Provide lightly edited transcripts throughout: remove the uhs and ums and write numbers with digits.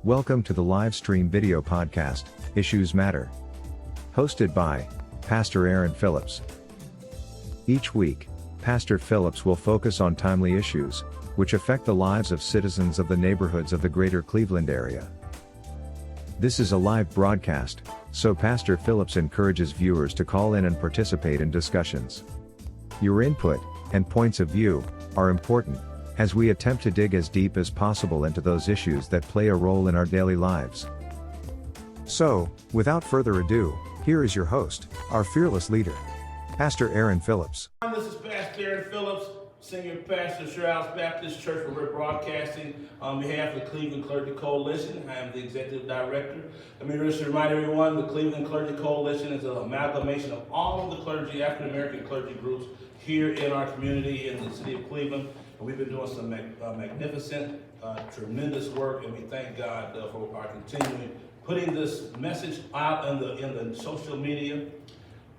Welcome to the live stream video podcast, Issues Matter. Hosted by Pastor Aaron Phillips. Each week, Pastor Phillips will focus on timely issues, which affect the lives of citizens of the neighborhoods of the greater Cleveland area. This is a live broadcast, so Pastor Phillips encourages viewers to call in and participate in discussions. Your input and points of view are important, as we attempt to dig as deep as possible into those issues that play a role in our daily lives. So, without further ado, here is your host, our fearless leader, Pastor Aaron Phillips. This is Pastor Aaron Phillips, Senior Pastor, Sherhouse Baptist Church, where we're broadcasting on behalf of the Cleveland Clergy Coalition. I am the Executive Director. Let me just remind everyone, the Cleveland Clergy Coalition is an amalgamation of all of the clergy, African American clergy groups here in our community in the city of Cleveland. And we've been doing some magnificent, tremendous work, and we thank God for our continuing putting this message out in the social media.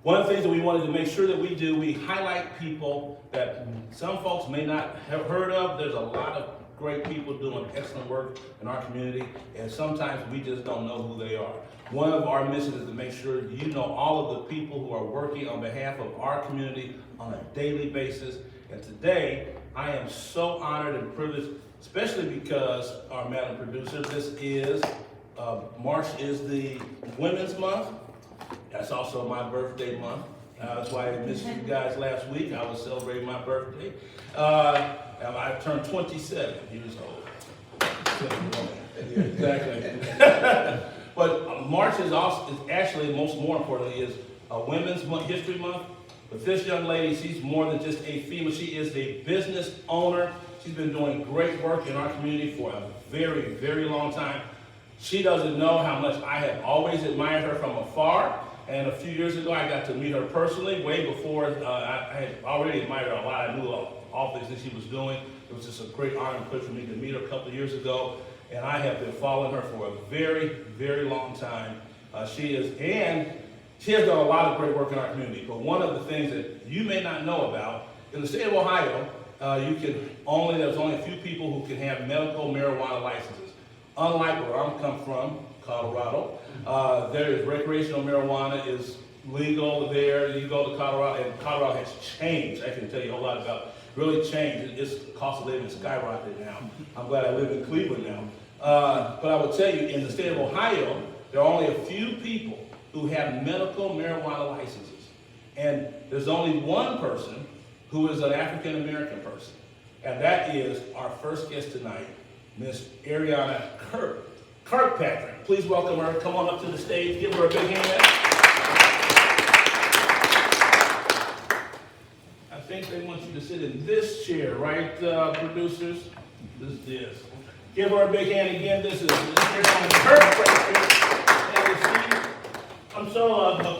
One of the things that we wanted to make sure that we do, we highlight people that some folks may not have heard of. There's a lot of great people doing excellent work in our community, and sometimes we just don't know who they are. One of our missions is to make sure you know all of the people who are working on behalf of our community on a daily basis. And today, I am so honored and privileged, especially because our Madam Producer, this is, March is the Women's Month. That's also my birthday month. That's why I missed you guys last week. I was celebrating my birthday. I turned 27 years old. Yeah, exactly. But March is actually, more importantly, is Women's History Month. But this young lady, she's more than just a female. She is a business owner. She's been doing great work in our community for a very, very long time. She doesn't know how much I have always admired her from afar. And a few years ago, I got to meet her personally, way before I had already admired her a lot. I knew all things that she was doing. It was just a great honor and privilege for me to meet her a couple of years ago. And I have been following her for a very, very long time. She has done a lot of great work in our community. But one of the things that you may not know about, in the state of Ohio, there's only a few people who can have medical marijuana licenses. Unlike where I'm come from, Colorado, there is recreational marijuana is legal there. You go to Colorado, and Colorado has changed. I can tell you a whole lot about it. Really changed. Its cost of living skyrocketed now. I'm glad I live in Cleveland now. But I will tell you, in the state of Ohio, there are only a few people who have medical marijuana licenses. And there's only one person who is an African American person. And that is our first guest tonight, Miss Ariana Kirkpatric. Please welcome her. Come on up to the stage. Give her a big hand. I think they want you to sit in this chair, right, producers? This. Give her a big hand again. This is Ariana Kirkpatric.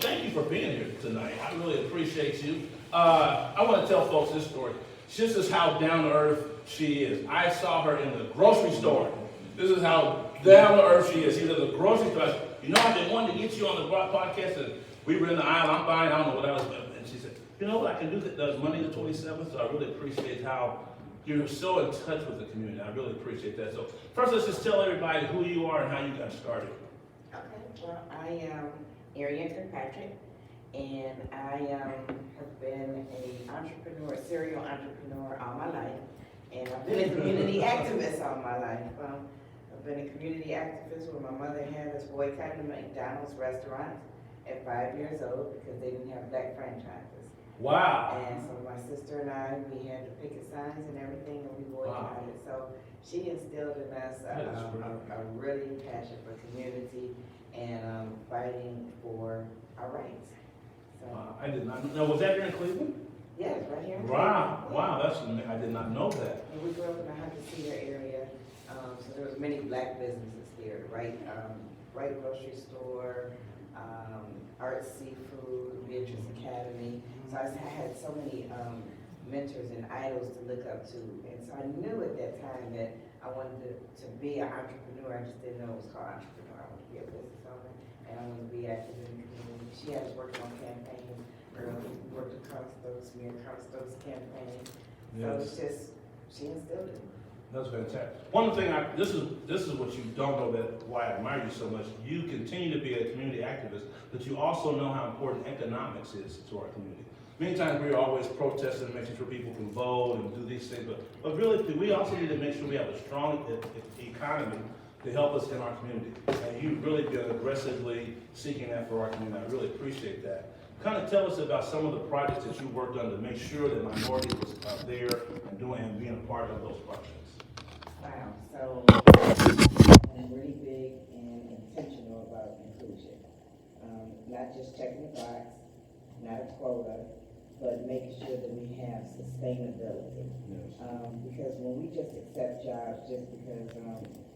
Thank you for being here tonight. I really appreciate you. I want to tell folks this story. This is how down to earth she is. I saw her in the grocery store. This is how down to earth she is. She's at the grocery store. I said, I've been wanting to get you on the podcast. And we were in the aisle. I'm buying. I don't know what I was doing. And she said, you know what I can do? That does Monday the 27th. So I really appreciate how you're so in touch with the community. I really appreciate that. So first, let's just tell everybody who you are and how you got started. Okay. Well, I am Ariana Kirkpatric, and I have been a serial entrepreneur all my life, and I've been a community activist all my life. I've been a community activist when my mother had us boycotting McDonald's restaurants at 5 years old because they didn't have black franchises. Wow. And so my sister and I, we had the picket signs and everything, and we boycotted. Wow. So she instilled in us a really passion for community and fighting for our rights. So, I did not know. Was that here in Cleveland? Yes, right here in Cleveland. Yeah. Wow, I did not know that. And we grew up in the Hunter-Cedar area, so there was many black businesses here, right grocery store, Art Seafood, Beatrice Academy. So I had so many mentors and idols to look up to, and so I knew at that time that I wanted to be an entrepreneur. I just didn't know it was called entrepreneur. I wanted to be a business owner, and I wanted to be active in the community. She had us working on campaigns. We worked with Carl Stokes, me and Carl Stokes campaign. So it's just, she instilled it. That's fantastic. One thing this is what you don't know, that why I admire you so much. You continue to be a community activist, but you also know how important economics is to our community. Many times we're always protesting, making sure people can vote and do these things, but really we also need to make sure we have a strong economy to help us in our community. And you've really been aggressively seeking that for our community. I really appreciate that. Kind of tell us about some of the projects that you worked on to make sure that minority was there and doing and being a part of those projects. Wow, so I'm really big and intentional about inclusion. Not just checking the box, not a quota, but making sure that we have sustainability. Yes. Because when we just accept jobs just because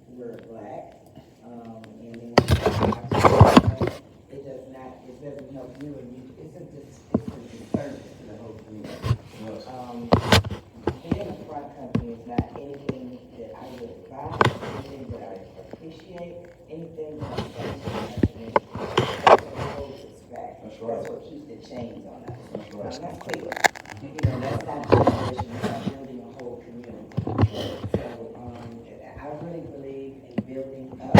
we're black, and then it doesn't help you, and it's a concern to the whole community. Yes. Being a front company is not anything that I would advise, anything that I appreciate, anything that I think that's what holds us back. That's right. That's what keeps the chains on us. That's right. Now, that's clear. That's not generation, it's not building a whole community. So, I really believe in building up.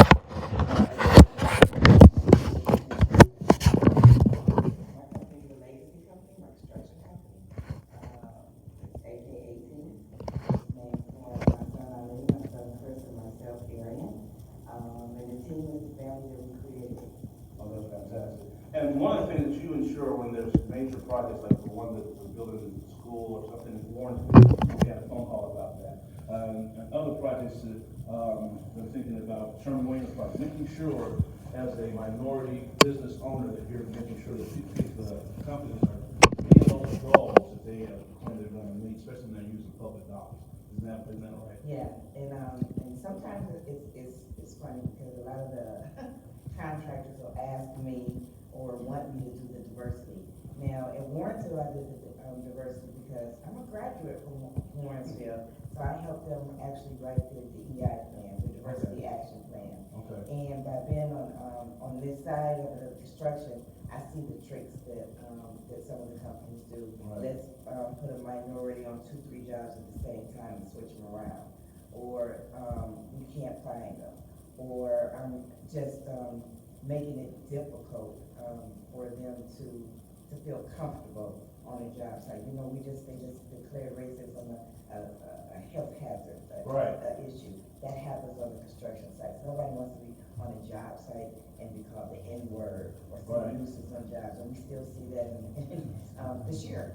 And one of the things that you ensure when there's major projects like the one that was built in the school or something in Warrenton, we had a phone call about that. And other projects that we're thinking about, Sherman Williams project, making sure as a minority business owner that you're making sure that the companies are meeting those goals that they have claimed they're going to meet, especially when they're using public dollars. Isn't that right? Yeah, and sometimes it's funny because a lot of the contractors will ask me or want me to do the diversity. Now, in Warrensville, I did the diversity because I'm a graduate from Warrensville, so I helped them actually write the DEI plan, the diversity action plan. Okay. And by being on this side of the construction, I see the tricks that some of the companies do. Right. Let's put a minority on 2-3 jobs at the same time and switch them around, or we can't find them, or just making it difficult for them to feel comfortable on a job site. You know, they just declared racism a health hazard, issue. That happens on the construction sites. Nobody wants to be on a job site and be called the N-word or say nuisance on jobs, and we still see that in this year.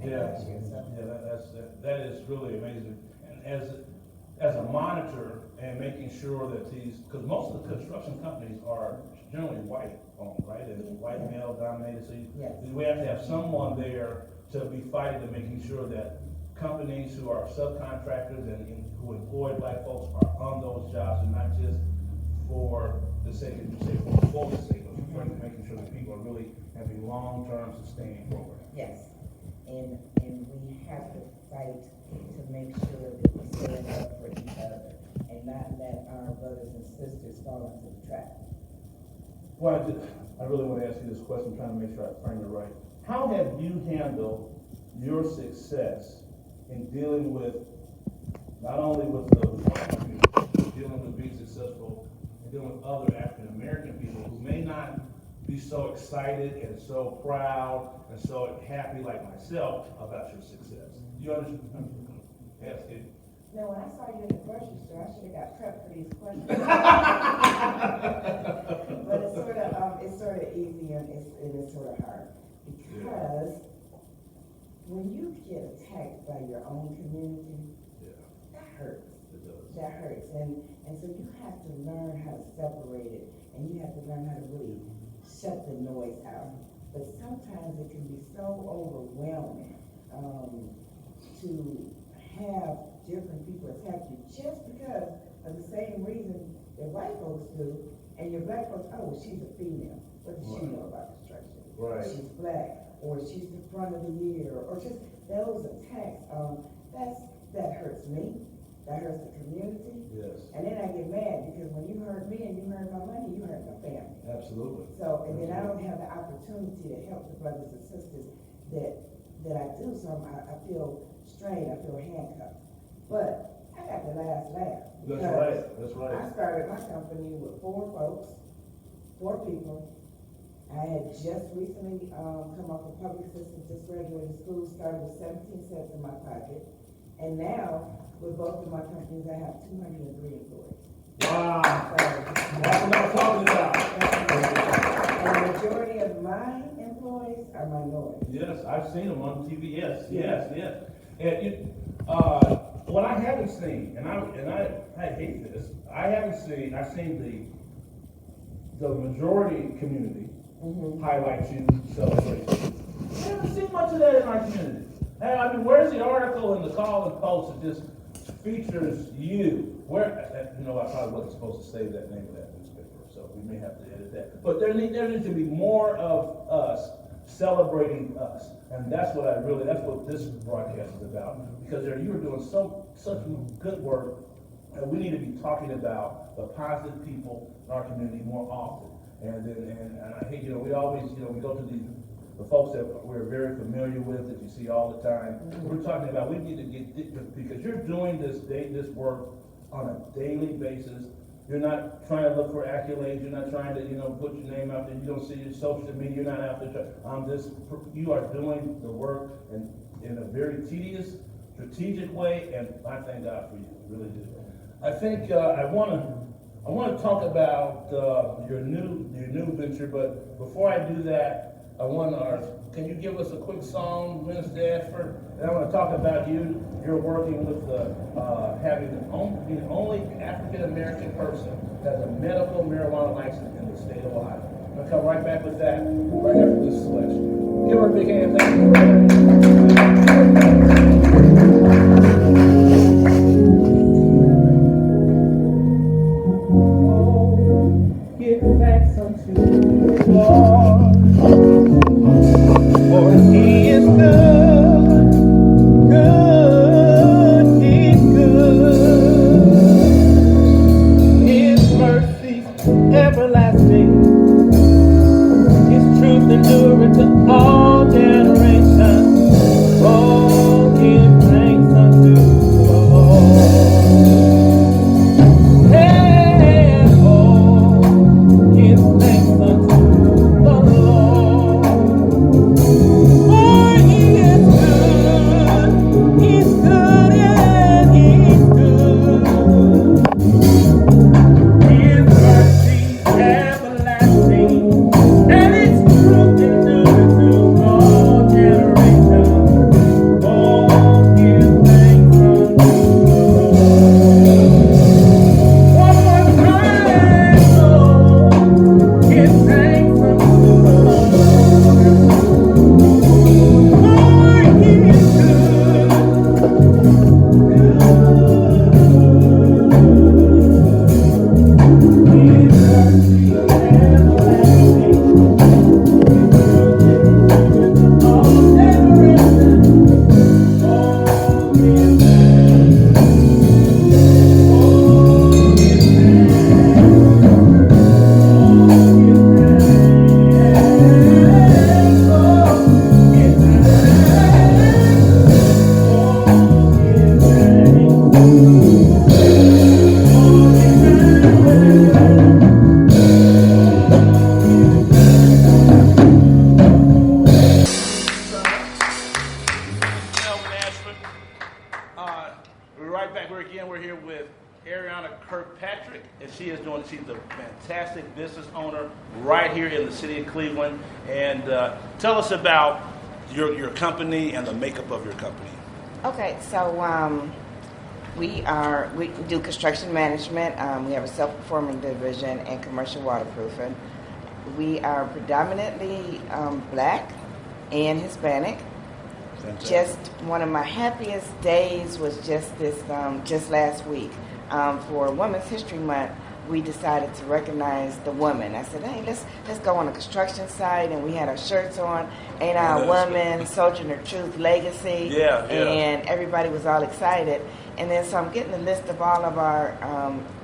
Yeah, that is really amazing. And as a monitor and making sure that because most of the construction companies are generally white owned, right? And white male dominated. So we have to have someone there to be fighting to making sure that companies who are subcontractors and who employ black folks are on those jobs and not just for the sake of, for the sake of making sure that people are really having long-term sustaining programs. Yes, and we have to fight to make sure that we stand up for each other and not let our brothers and sisters fall into the trap. Well, I really want to ask you this question, trying to make sure I frame it right. How have you handled your success in dealing with, not only with the dealing with being successful, and dealing with other African American people who may not be so excited and so proud and so happy like myself about your success? You understand? Yes, it. No, when I saw you in the grocery store, I should have got prepped for these questions. But it's sort of easy and it's sort of hard because when you get attacked by your own community, that hurts. It does. That hurts, and so you have to learn how to separate it, and you have to learn how to really shut the noise out. But sometimes it can be so overwhelming to have different people attack you just because of the same reason that white folks do, and your black folks, oh, she's a female. What does she know about construction? Right. She's black, or she's the front of the year, or just those attacks. That hurts me. That hurts the community. Yes. And then I get mad because when you hurt me and you hurt my money, you hurt my family. Absolutely. So, and then I don't have the opportunity to help the brothers and sisters that I do. So I feel strained. I feel handcuffed. But I I got the last laugh. That's right, that's right. I started my company with 4 folks, 4 people. I had just recently come off of public assistance, just graduated school, started with 17 cents in my pocket. And now, with both of my companies, I have 203 employees. Wow. So, That's what I'm talking about. and the majority of my employees are minorities. Yes, I've seen them on TV. Yes. And what I haven't seen, and I hate this. I've seen the majority community highlight you, celebrate you. I haven't seen much of that in our community. Hey, I mean, where's the article in the Call and Post that just features you? Where, I probably wasn't supposed to say that name of that newspaper, so we may have to edit that. But there needs to be more of us celebrating us, and that's what this broadcast is about. Because you're doing such good work, and we need to be talking about the positive people in our community more often. And I hate, we always, we go to the folks that we're very familiar with, that you see all the time. We're talking about, we need to get, because you're doing this work on a daily basis. You're not trying to look for accolades. You're not trying to, put your name out there. You don't see your social media. You're not out there. You are doing the work in a very tedious, strategic way, and I thank God for you. I really do. I think I want to talk about your new venture, but before I do that, can you give us a quick song, Minister Ashford? And I want to talk about you're working with having the only African American person that has a medical marijuana license in the state of Ohio. I'm going to come right back with that right after this selection. Give her a big hand. Thank you. Give thanks unto the Lord, for He is good, good, He's good. His mercy everlasting, His truth endureth to all generations. Oh, give thanks unto the Lord. We're here with Ariana Kirkpatric, and she's a fantastic business owner right here in the city of Cleveland. And tell us about your company and the makeup of your company. Okay, so we do construction management. We have a self-performing division and commercial waterproofing. We are predominantly Black and Hispanic. Fantastic. Just one of my happiest days was just last week. For Women's History Month, we decided to recognize the woman. I said, hey, let's go on a construction site, and we had our shirts on, Ain't I a Woman, Soldiering the Truth Legacy, and everybody was all excited. And then so I'm getting the list of all of our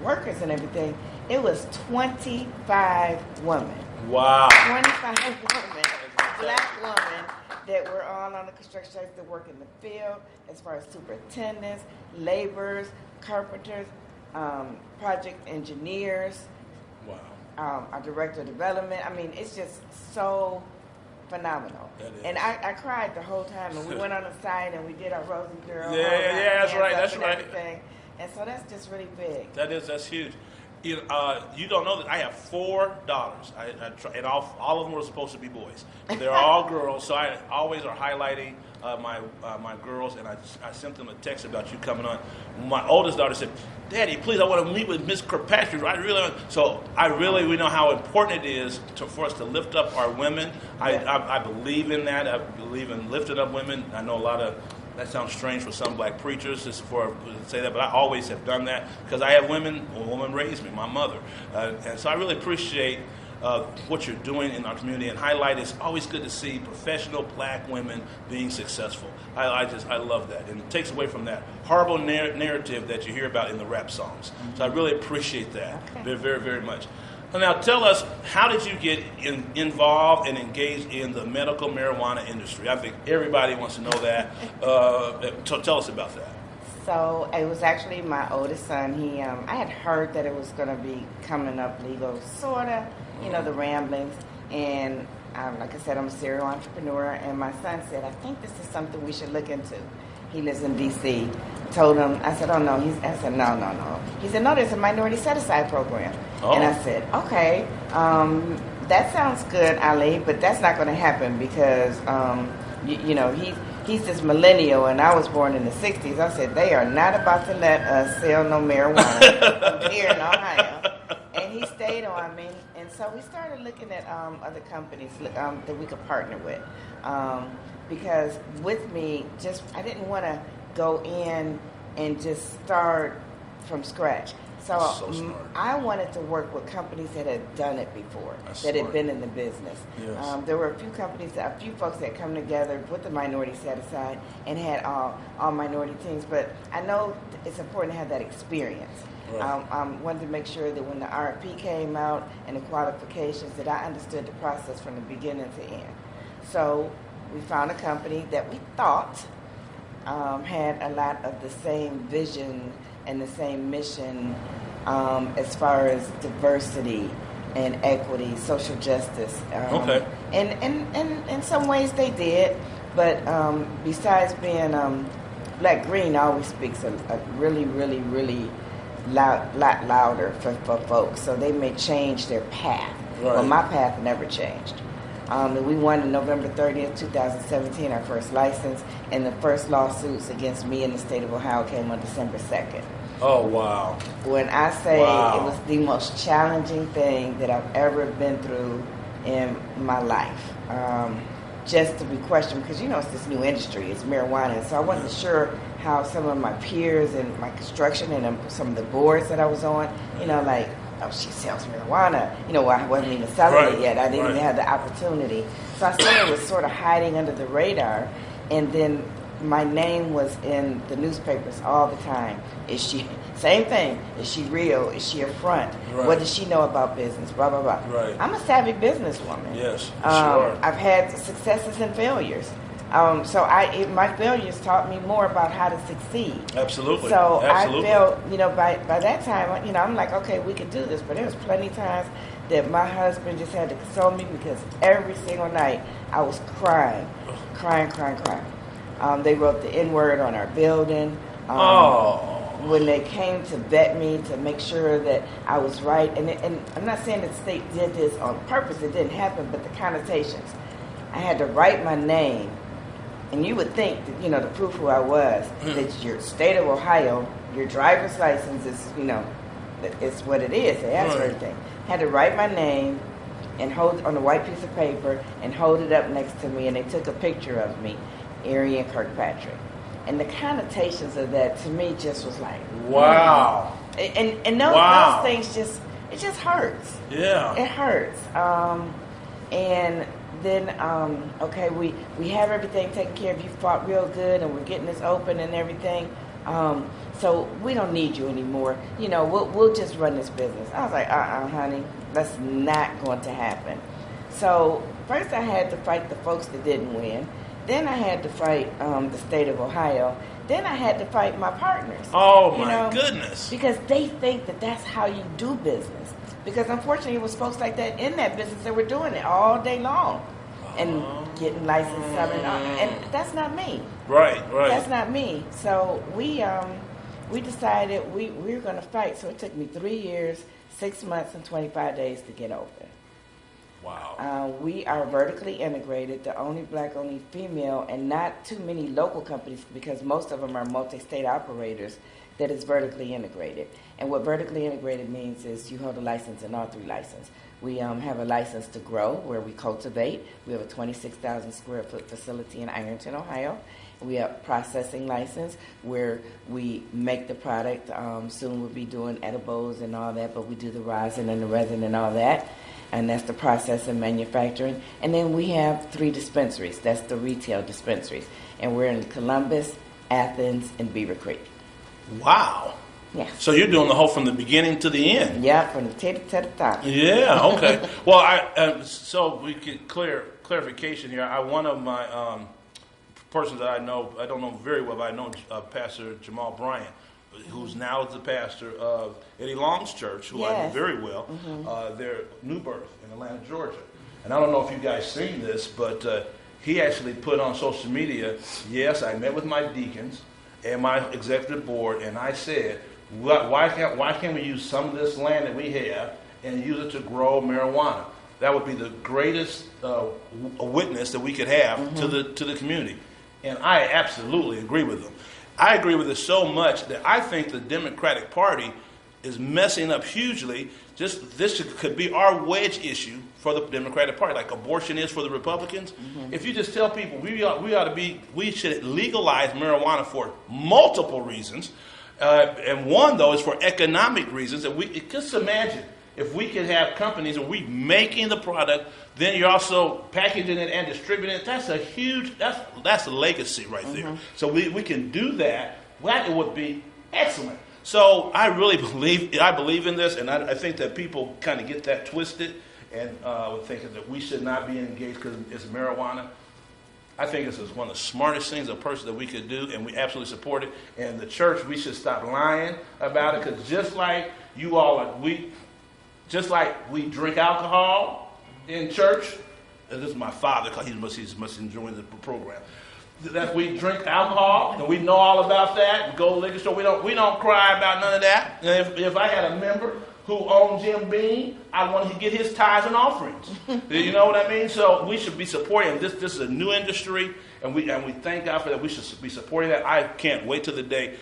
workers and everything. It was 25 women. Wow. 25 women, Black women, that were all on the construction sites that work in the field, as far as superintendents, laborers, carpenters, project engineers, our director of development. I mean, it's just so phenomenal. And I cried the whole time, and we went on the site and we did our Rosie Girl. Yeah, that's right, that's right. Everything. And so that's just really big. That's huge. You don't know that I have 4 daughters. I try, and all of them were supposed to be boys. They're all girls, so I always are highlighting my girls, and I sent them a text about you coming on. My oldest daughter said, "Daddy, please, I want to meet with Miss Kirkpatric." We know how important it is for us to lift up our women. I believe in that. I believe in lifting up women. I know a lot of. That sounds strange for some black preachers to say that, but I always have done that because I have women. A woman raised me, my mother, and so I really appreciate what you're doing in our community and highlight. It's always good to see professional black women being successful. I love that, and it takes away from that horrible narrative that you hear about in the rap songs. So I really appreciate that very, very, very much. Now tell us, how did you get involved and engaged in the medical marijuana industry? I think everybody wants to know that. Tell us about that. So it was actually my oldest son. I had heard that it was going to be coming up legal, sort of, the ramblings. And like I said, I'm a serial entrepreneur. And my son said, "I think this is something we should look into." He lives in D.C. Told him, I said, "Oh, no." I said, no. He said, "No, there's a minority set-aside program." Oh. And I said, "Okay, that sounds good, Ali, but that's not going to happen because, he's this millennial, and I was born in the 60s. I said, they are not about to let us sell no marijuana here in Ohio." And he stayed on me. And so we started looking at other companies that we could partner with. Because with me, I didn't want to go in and just start from scratch. So I wanted to work with companies that had done it before, had been in the business. Yes. There were a few folks that come together with the minority set aside and had all minority teams. But I know it's important to have that experience. Right. I wanted to make sure that when the RFP came out and the qualifications, that I understood the process from the beginning to end. So we found a company that we thought had a lot of the same vision and the same mission as far as diversity and equity, social justice. And in some ways they did, but besides being black green always speaks a really, really, really lot louder for folks. So they may change their path. Right. Well, my path never changed. We won on November 30th, 2017, our first license, and the first lawsuits against me in the state of Ohio came on December 2nd. Oh, wow. When I say it was the most challenging thing that I've ever been through in my life, just to be questioned, because, it's this new industry, it's marijuana, and so I wasn't sure how some of my peers in my construction and some of the boards that I was on, like, "Oh, she sells marijuana." I wasn't even selling it yet. I didn't even have the opportunity. So I started was sort of hiding under the radar. And then my name was in the newspapers all the time. Same thing. Is she real? Is she a front? Right. What does she know about business? Blah, blah, blah. Right. I'm a savvy businesswoman. Yes, sure. I've had successes and failures. So my failures taught me more about how to succeed. Absolutely. So absolutely. I felt, by that time, I'm like, okay, we can do this. But there was plenty of times that my husband just had to console me because every single night I was crying. They wrote the N-word on our building. When they came to vet me to make sure that I was right, and I'm not saying that the state did this on purpose. It didn't happen, but the connotations. I had to write my name. And you would think that, to prove who I was, that your state of Ohio, your driver's license is, it's what it is. They ask for everything. I had to write my name and hold on a white piece of paper and hold it up next to me, and they took a picture of me, Ariana Kirkpatric. And the connotations of that to me just was like, wow. And those things it just hurts. Yeah. It hurts. And then, we have everything taken care of. You fought real good, and we're getting this open and everything. So we don't need you anymore. We'll just run this business. I was like, honey, that's not going to happen. So first I had to fight the folks that didn't win. Then I had to fight the state of Ohio. Then I had to fight my partners. Oh, my goodness. Because they think that that's how you do business. Because unfortunately, it was folks like that in that business that were doing it all day long and getting licensed, selling, and that's not me. Right. That's not me. So we decided we were going to fight. So it took me 3 years, 6 months, and 25 days to get open. Wow. We are vertically integrated, the only black, only female, and not too many local companies because most of them are multi-state operators that is vertically integrated. And what vertically integrated means is you hold a license in all 3 licenses. We have a license to grow where we cultivate. We have a 26,000 square foot facility in Ironton, Ohio. We have processing license where we make the product. Soon we'll be doing edibles and all that, but we do the rosin and the resin and all that. And that's the process and manufacturing. And then we have 3 dispensaries. That's the retail dispensaries. And we're in Columbus, Athens, and Beaver Creek. Wow. Yeah. So you're doing the whole from the beginning to the end. Yeah, from the tip to the top. Yeah. Okay. Well, so we get clarification here. One of my persons that I know, I don't know very well, but I know Pastor Jamal Bryant, who's now the pastor of Eddie Long's church, who I know very well. They're New Birth in Atlanta, Georgia. And I don't know if you guys seen this, but he actually put on social media, yes, I met with my deacons and my executive board, and I said, why can't we use some of this land that we have and use it to grow marijuana? That would be the greatest witness that we could have to the community. And I absolutely agree with them. I agree with it so much that I think the Democratic Party is messing up hugely. This could be our wedge issue for the Democratic Party, like abortion is for the Republicans. If you just tell people we should legalize marijuana for multiple reasons, and one though is for economic reasons. And just imagine if we could have companies and we making the product, then you're also packaging it and distributing it. That's a huge, that's a legacy right there. So we can do that. That would be excellent. So I really believe in this, and I think that people kind of get that twisted and would think that we should not be engaged because it's marijuana. I think this is one of the smartest things a person that we could do, and we absolutely support it. And the church, we should stop lying about it, because just like you all, just like we drink alcohol in church, and this is my father, because he's must enjoying the program. That we drink alcohol, and we know all about that. We go to the liquor store. We don't cry about none of that. And if I had a member who owned Jim Beam, I wanted to get his tithes and offerings. You know what I mean? So we should be supporting this. This is a new industry, and we thank God for that. We should be supporting that. I can't wait till the day.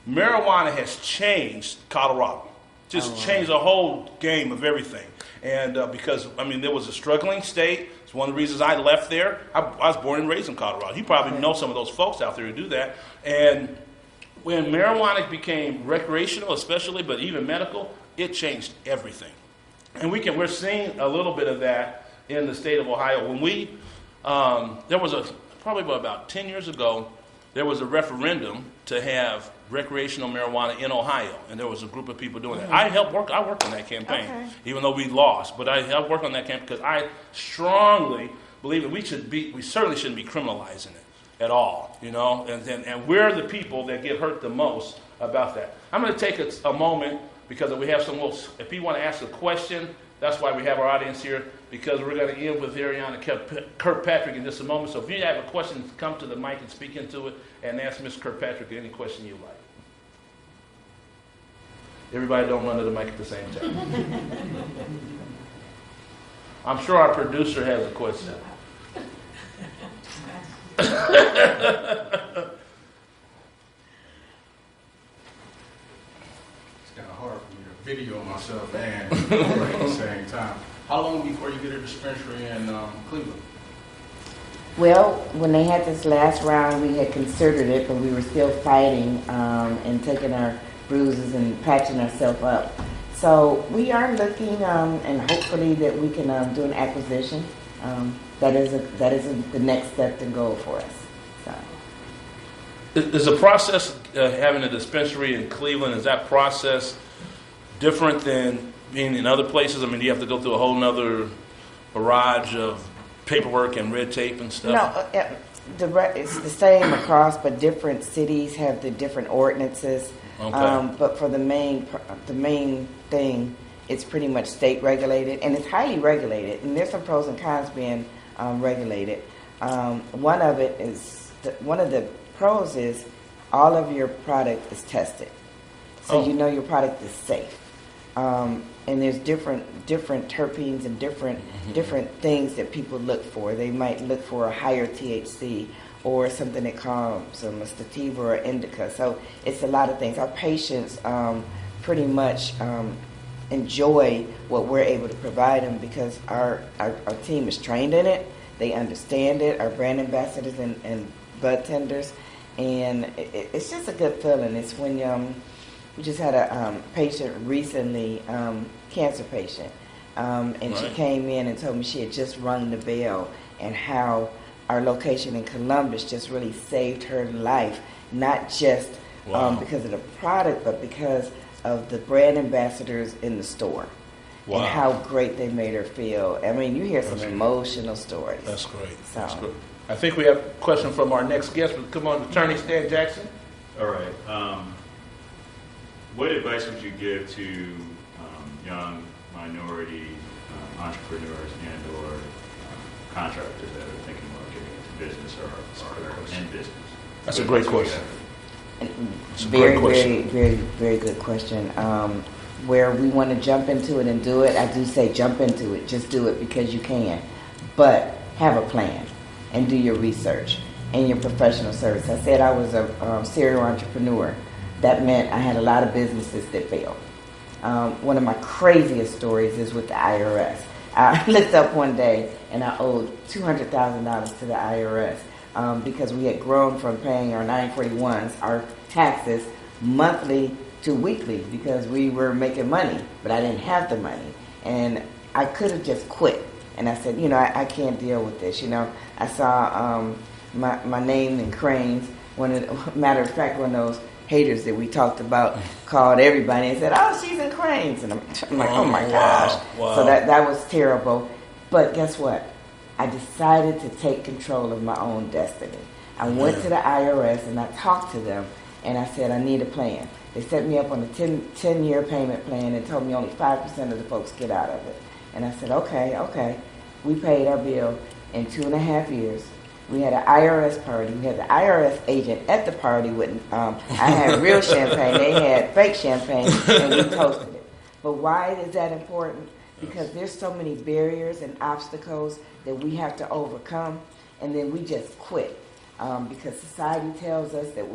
Marijuana has changed Colorado. Just changed the whole game of everything. And because, there was a struggling state. It's one of the reasons I left there. I was born and raised in Colorado. You probably know some of those folks out there who do that. And when marijuana became recreational, especially, but even medical, it changed everything. And we're seeing a little bit of that in the state of Ohio. When there was probably about 10 years ago, there was a referendum to have recreational marijuana in Ohio, and there was a group of people doing that. I worked on that campaign, even though we lost, but I helped work on that campaign because I strongly believe that we certainly shouldn't be criminalizing it at all, and we're the people that get hurt the most about that. I'm going to take a moment because we have some, if you want to ask a question, that's why we have our audience here, because we're going to end with Ariana Kirkpatric in just a moment. So if you have a question, come to the mic and speak into it and ask Ms. Kirkpatric any question you like. Everybody don't run to the mic at the same time. I'm sure our producer has a question. Kind of hard for me to video myself and at the same time. How long before you get a dispensary in Cleveland? Well, when they had this last round, we had considered it, but we were still fighting and taking our bruises and patching ourselves up. So we are looking, and hopefully that we can do an acquisition. That is the next step to go for us. So. Is the process having a dispensary in Cleveland, is that process different than being in other places? Do you have to go through a whole nother barrage of paperwork and red tape and stuff? No, It's the same across, but different cities have the different ordinances. Okay. But for the main thing, it's pretty much state regulated, and it's highly regulated. And there's some pros and cons being regulated. One of the pros is all of your product is tested, so you know your product is safe. And there's different terpenes and different things that people look for. They might look for a higher THC or something that calms them, a sativa or indica. So it's a lot of things. Our patients pretty much enjoy what we're able to provide them because our team is trained in it. They understand it. Our brand ambassadors and bud tenders, and it's just a good feeling. It's when we just had a patient recently, cancer patient, and she came in and told me she had just rung the bell and how our location in Columbus just really saved her life, not just because of the product, but because of the brand ambassadors in the store and how great they made her feel. I mean, you hear some emotional stories. That's great. So. That's great. I think we have a question from our next guest. Come on, Attorney Stan Jackson. All right. What advice would you give to young minority entrepreneurs and/or contractors that are thinking about getting into business or are in business? That's a great question. It's a Very, great question. very, very, very good question. Where we want to jump into it and do it, I do say jump into it. Just do it because you can. But have a plan and do your research and your professional service. I said I was a serial entrepreneur. That meant I had a lot of businesses that failed. One of my craziest stories is with the IRS. I looked up one day and I owed $200,000 to the IRS because we had grown from paying our 941s, our taxes, monthly to weekly because we were making money, but I didn't have the money. And I could have just quit. And I said, I can't deal with this. I saw my name in Cranes. Matter of fact, one of those haters that we talked about called everybody and said, "Oh, she's in Cranes," and I'm like, "Oh my gosh!" Wow. So that was terrible. But guess what? I decided to take control of my own destiny. I went to the IRS and I talked to them, and I said, "I need a plan." They set me up on a 10-year payment plan and told me only 5% of the folks get out of it. And I said, okay. We paid our bill in 2.5 years. We had an IRS party. We had the IRS agent at the party with, I had real champagne. They had fake champagne, and we toasted it. But why is that important? Because there's so many barriers and obstacles that we have to overcome, and then we just quit because society tells us that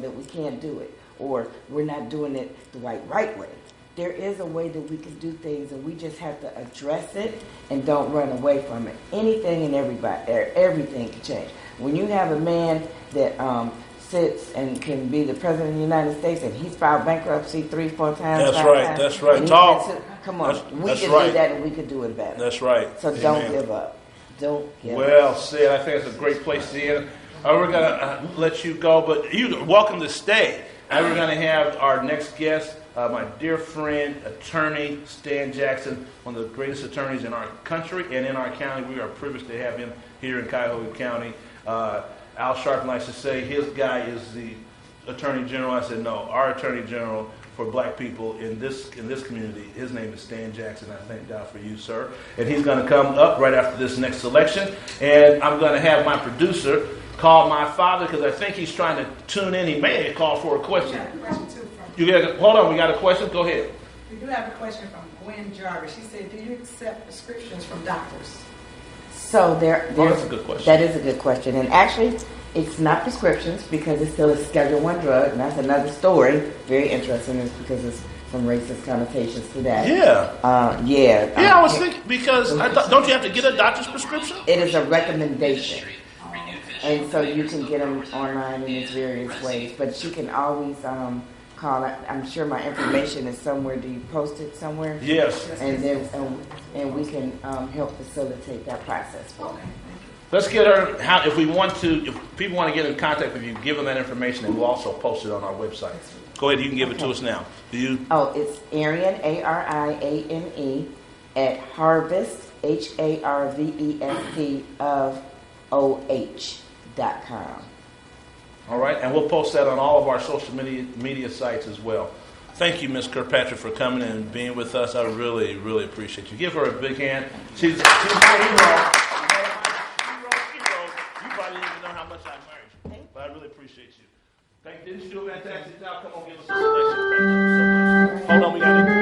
that we can't do it, or we're not doing it the right way. There is a way that we can do things, and we just have to address it and don't run away from it. Anything and everything can change. When you have a man that sits and can be the president of the United States, and he's filed bankruptcy 3-4 times. That's right. Talk. Come on, we can do that, and we can do it better. That's right. So don't give up. Don't give up. Well said. I think it's a great place to end. We're going to let you go, but you're welcome to stay. And we're going to have our next guest, my dear friend, attorney Stan Jackson, one of the greatest attorneys in our country and in our county. We are privileged to have him here in Cuyahoga County. Al Sharpton likes to say his guy is the attorney general. I said, no, our attorney general for black people in this community, his name is Stan Jackson. I thank God for you, sir. And he's going to come up right after this next selection. And I'm going to have my producer call my father because I think he's trying to tune in. He may have called for a question. Hold on, we got a question? Go ahead. We do have a question from Gwen Jarvis. She said, do you accept prescriptions from doctors? So that's a good question. That is a good question. And actually, it's not prescriptions because it's still a Schedule I drug, and that's another story. Very interesting, is because it's some racist connotations to that. Yeah. Yeah, I was thinking, because don't you have to get a doctor's prescription? It is a recommendation. And so you can get them online in its various ways. But you can always call. I'm sure my information is somewhere. Do you post it somewhere? Yes. And then and we can help facilitate that process for them. Let's get her, if people want to get in contact with you, give them that information, and we'll also post it on our website. Go ahead, you can give it to us now. Oh, it's Arian, Ariane, at Harvest, HARVEST of All right, and we'll post that on all of our social media sites as well. Thank you, Ms. Kirkpatric, for coming and being with us. I really, really appreciate you. Give her a big hand. She's my hero. You probably didn't even know how much I admire you, but I really appreciate you. Thank you. Didn't you do a fantastic job? Come on, give us a selection. Thank you so much. Hold on, we got it.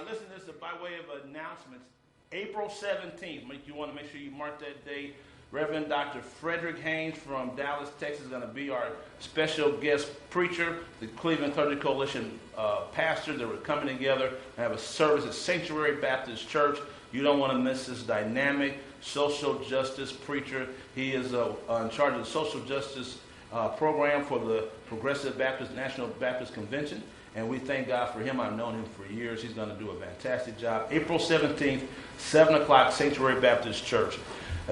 Listen, this is by way of announcements. April 17th, you want to make sure you mark that date. Reverend Dr. Frederick Haynes from Dallas, Texas is going to be our special guest preacher. The Cleveland Clergy Coalition pastors that were coming together and have a service at Sanctuary Baptist Church. You don't want to miss this dynamic social justice preacher. He is in charge of the social justice program for the Progressive Baptist National Baptist Convention. And we thank God for him. I've known him for years. He's going to do a fantastic job. April 17th, 7 o'clock, Sanctuary Baptist Church.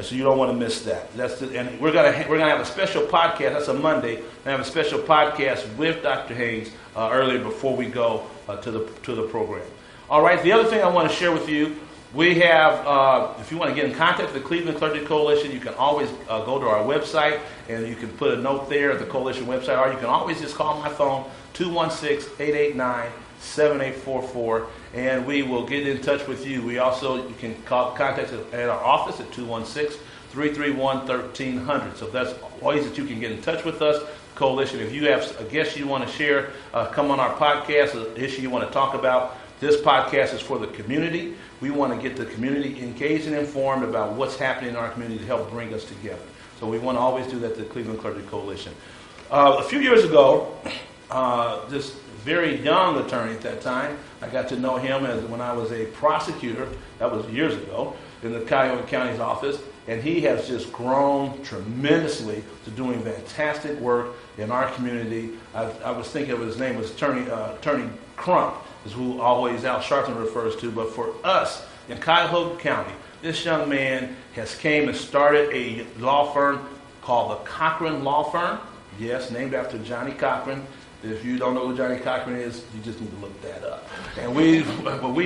So you don't want to miss that. And we're going to have a special podcast. That's a Monday. We're going to have a special podcast with Dr. Haynes earlier before we go to the program. All right. The other thing I want to share with you, we have, if you want to get in contact with the Cleveland Clergy Coalition, you can always go to our website, and you can put a note there at the coalition website, or you can always just call my phone, 216-889-7844, and we will get in touch with you. You can contact us at our office at 216-331-1300. So that's ways that you can get in touch with us. Coalition, if you have a guest you want to share, come on our podcast, an issue you want to talk about. This podcast is for the community. We want to get the community engaged and informed about what's happening in our community to help bring us together. So we want to always do that to the Cleveland Clergy Coalition. A few years ago, this very young attorney at that time, I got to know him when I was a prosecutor. That was years ago in the Cuyahoga County's office, and he has just grown tremendously to doing fantastic work in our community. I was thinking of his name was Attorney Crump, is who always Al Sharpton refers to. But for us in Cuyahoga County, this young man has came and started a law firm called the Cochran Law Firm. Yes, named after Johnny Cochran. If you don't know who Johnny Cochran is, you just need to look that up. And we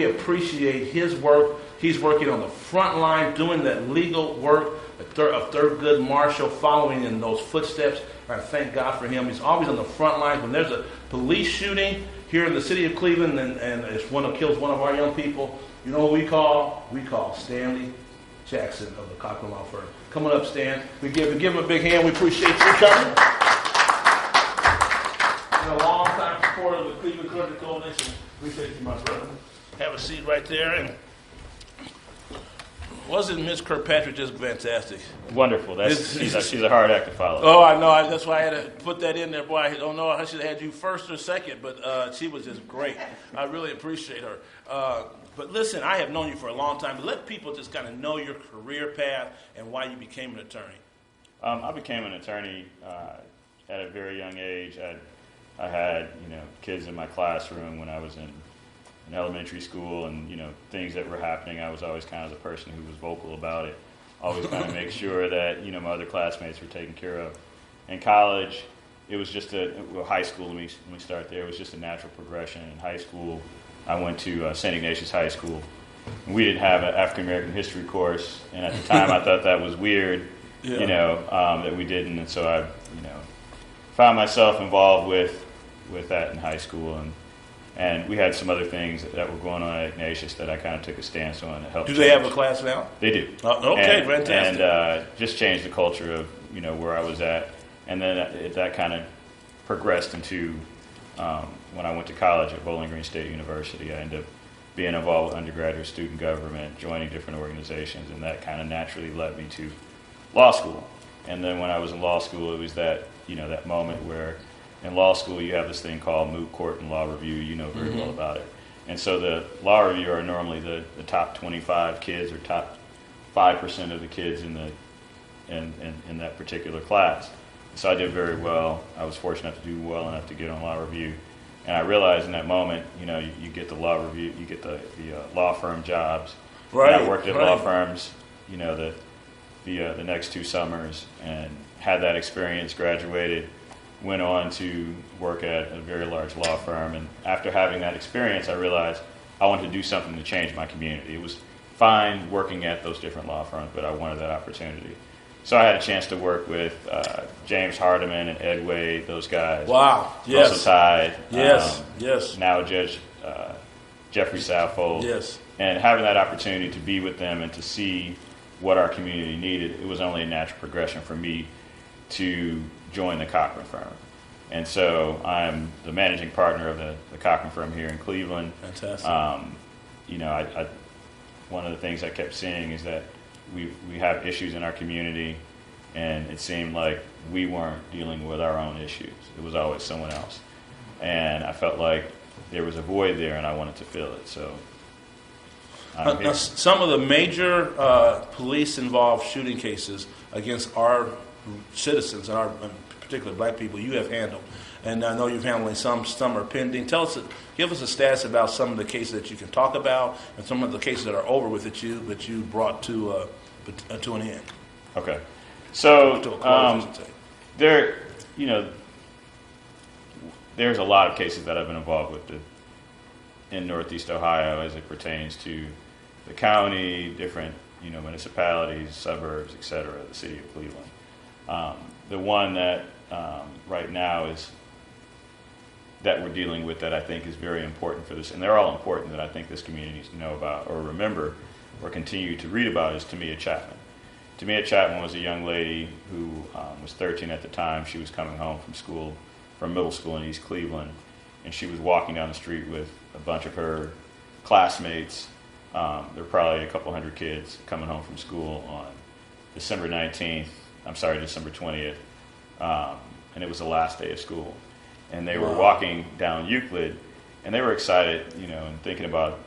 appreciate his work. He's working on the front line, doing that legal work of Thurgood Marshall, following in those footsteps. I thank God for him. He's always on the front lines. When there's a police shooting here in the city of Cleveland, and it's one that kills one of our young people, you know what we call? We call Stanley Jackson of the Cochran Law Firm. Come on up, Stan. We give him a big hand. We appreciate you coming. And a long-time supporter of the Cleveland Clergy Coalition. Appreciate you, my brother. Have a seat right there. And wasn't Miss Kirkpatric just fantastic? Wonderful. She's a hard act to follow. Oh, I know. That's why I had to put that in there. Boy, I don't know. I should have had you first or second, but she was just great. I really appreciate her. But listen, I have known you for a long time. But let people just kind of know your career path and why you became an attorney. I became an attorney at a very young age. I had kids in my classroom when I was in elementary school, and things that were happening. I was always kind of the person who was vocal about it. Always kind of make sure that my other classmates were taken care of. In college, it was just high school. Let me start there. It was just a natural progression. In high school, I went to St. Ignatius High School. We didn't have an African American history course, and at the time I thought that was weird. That we didn't, and so I found myself involved with that in high school, and we had some other things that were going on at Ignatius that I kind of took a stance on. Helped. Do they have a class now? They do. Okay, fantastic. And just changed the culture of where I was at, and then that kind of progressed into when I went to college at Bowling Green State University. I ended up being involved with undergraduate student government, joining different organizations, and that kind of naturally led me to law school. And then when I was in law school, it was that that moment where in law school you have this thing called moot court and law review. You know very well about it. And so the law review are normally the top 25 kids or top 5% of the kids in that particular class. So I did very well. I was fortunate enough to do well enough to get on law review. And I realized in that moment, you get the law review, you get the law firm jobs. Right. And I worked at law firms, the next 2 summers, and had that experience, graduated, went on to work at a very large law firm. And after having that experience, I realized I wanted to do something to change my community. It was fine working at those different law firms, but I wanted that opportunity. So I had a chance to work with James Hardiman and Ed Wade, those guys. Wow. Yes. Russell Tide. Yes. Now Judge Jeffrey Saffold. Yes. And having that opportunity to be with them and to see what our community needed, it was only a natural progression for me to join the Cochran firm. And so I'm the managing partner of the Cochran firm here in Cleveland. Fantastic. I one of the things I kept seeing is that we have issues in our community, and it seemed like we weren't dealing with our own issues. It was always someone else. And I felt like there was a void there, and I wanted to fill it. So I'm here. Now, some of the major police-involved shooting cases against our citizens, and particularly black people, you have handled. And I know you're handling some are pending. Give us a status about some of the cases that you can talk about, and some of the cases that are over with that you brought to an end. Okay. So To a close, I should say. There's a lot of cases that I've been involved with in Northeast Ohio as it pertains to the county, different municipalities, suburbs, et cetera, the city of Cleveland. The one that right now is that we're dealing with that I think is very important for this, and they're all important, that I think this community needs to know about or remember or continue to read about, is Tamia Chapman. Tamia Chapman was a young lady who was 13 at the time. She was coming home from middle school in East Cleveland, and she was walking down the street with a bunch of her classmates. There were probably a couple hundred kids coming home from school on December 20th, and it was the last day of school. And they were walking down Euclid, and they were excited, and thinking about,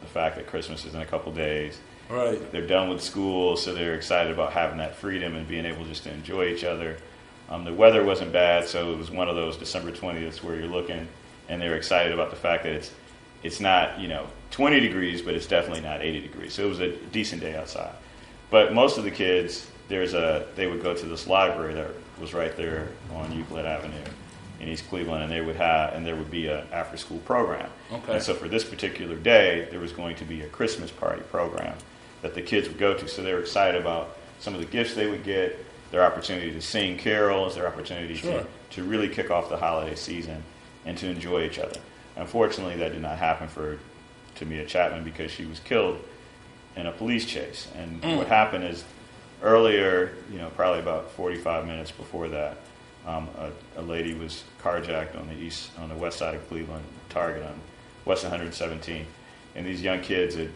the fact that Christmas is in a couple days. Right. They're done with school, so they're excited about having that freedom and being able just to enjoy each other. The weather wasn't bad, so it was one of those December 20th where you're looking, and they're excited about the fact that it's not 20 degrees, but it's definitely not 80 degrees. So it was a decent day outside. But most of the kids, they would go to this library that was right there on Euclid Avenue in East Cleveland, and there would be an after-school program. Okay. And so for this particular day, there was going to be a Christmas party program that the kids would go to. So they were excited about some of the gifts they would get, their opportunity to sing carols, their opportunity to really kick off the holiday season and to enjoy each other. Unfortunately, that did not happen for Tamia Chapman because she was killed in a police chase. And what happened is earlier, probably about 45 minutes before that, a lady was carjacked on the west side of Cleveland, Target on West 117th, and these young kids had,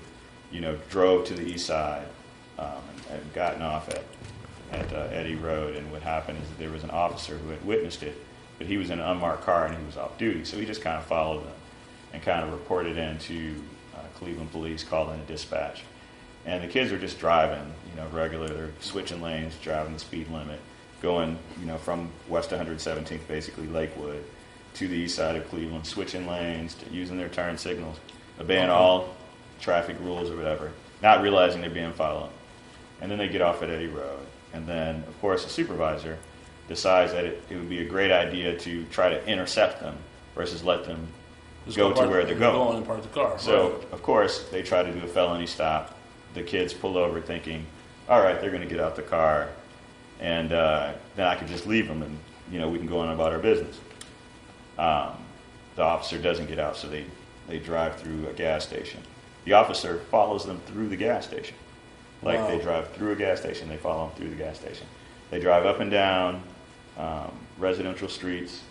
drove to the east side and gotten off at Eddy Road. And what happened is that there was an officer who had witnessed it, but he was in an unmarked car and he was off duty, so he just kind of followed them and kind of reported in to Cleveland police, called in a dispatch. And the kids are just driving, regular. They're switching lanes, driving the speed limit, going, from West 117th, basically Lakewood, to the east side of Cleveland, switching lanes, using their turn signals, obeying all traffic rules or whatever, not realizing they're being followed. And then they get off at Eddy Road. And then, of course, the supervisor decides that it would be a great idea to try to intercept them versus let them go to where they're going. And park the car. So, Right. of course, they try to do a felony stop. The kids pull over thinking, all right, they're going to get out the car, and then I could just leave them and, we can go on about our business. The officer doesn't get out, so they drive through a gas station. The officer follows them through the gas station. Like Wow. They drive through a gas station, they follow them through the gas station. They drive up and down residential streets,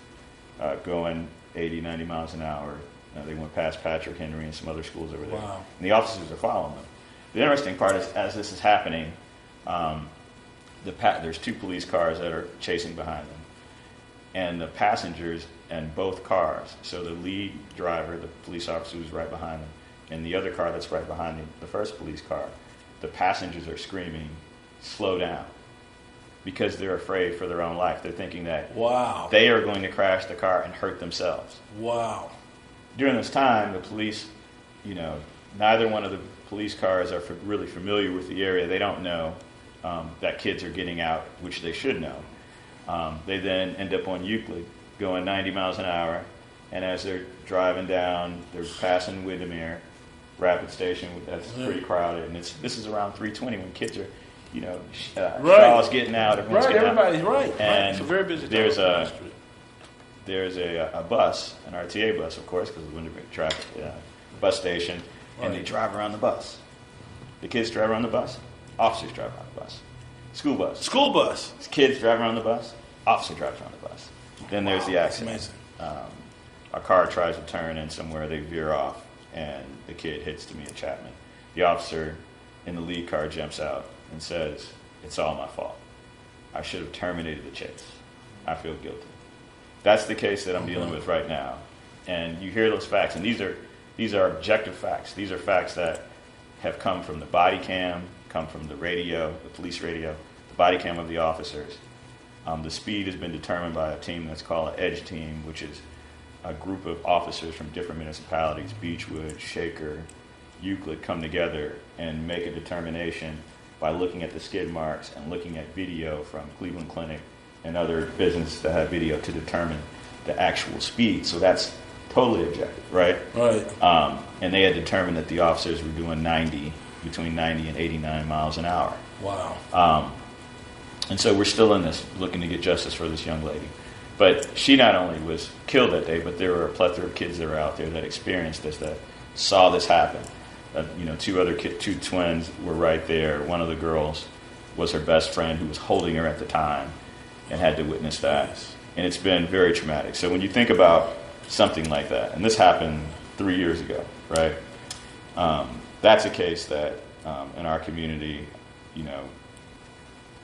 going 80, 90 miles an hour. They went past Patrick Henry and some other schools over there. Wow. And the officers are following them. The interesting part is, as this is happening, there's two police cars that are chasing behind them. And the passengers in both cars, so the lead driver, the police officer who's right behind them, and the other car that's right behind the first police car, the passengers are screaming, slow down, because they're afraid for their own life. They're thinking that Wow. they are going to crash the car and hurt themselves. Wow. During this time, the police, neither one of the police cars are really familiar with the area. They don't know that kids are getting out, which they should know. They then end up on Euclid, going 90 miles an hour, and as they're driving down, they're passing Windermere Rapid Station. That's pretty crowded, and this is around 3:20 when kids are, Right. Shaw's getting out, everyone's Right, getting everybody's out. right. And It's a very busy time there's on the street. there's a bus, an RTA bus, of course, because of the Windermere traffic bus station, and they Right. drive around the bus. The kids drive around the bus, officers drive around the bus. School bus. School bus. Kids drive around the bus, officer drives around the bus. Then there's the That's accident. amazing. A car tries to turn in somewhere, they veer off, and the kid hits Tamia Chapman. The officer in the lead car jumps out and says, "It's all my fault. I should have terminated the chase. I feel guilty." That's the case that I'm dealing with right now. And you hear those facts, and these are objective facts. These are facts that have come from the body cam, come from the radio, the police radio, the body cam of the officers. The speed has been determined by a team that's called an EDGE team, which is a group of officers from different municipalities, Beechwood, Shaker, Euclid, come together and make a determination by looking at the skid marks and looking at video from Cleveland Clinic and other businesses that have video to determine the actual speed. So that's totally objective, right? Right. And they had determined that the officers were doing between 90 and 89 miles an hour. Wow. And so we're still in this, looking to get justice for this young lady. But she not only was killed that day, but there were a plethora of kids that were out there that experienced this, that saw this happen. Two twins were right there. One of the girls was her best friend who was holding her at the time and had to witness that. And it's been very traumatic. So when you think about something like that, and this happened 3 years ago, right? That's a case that in our community,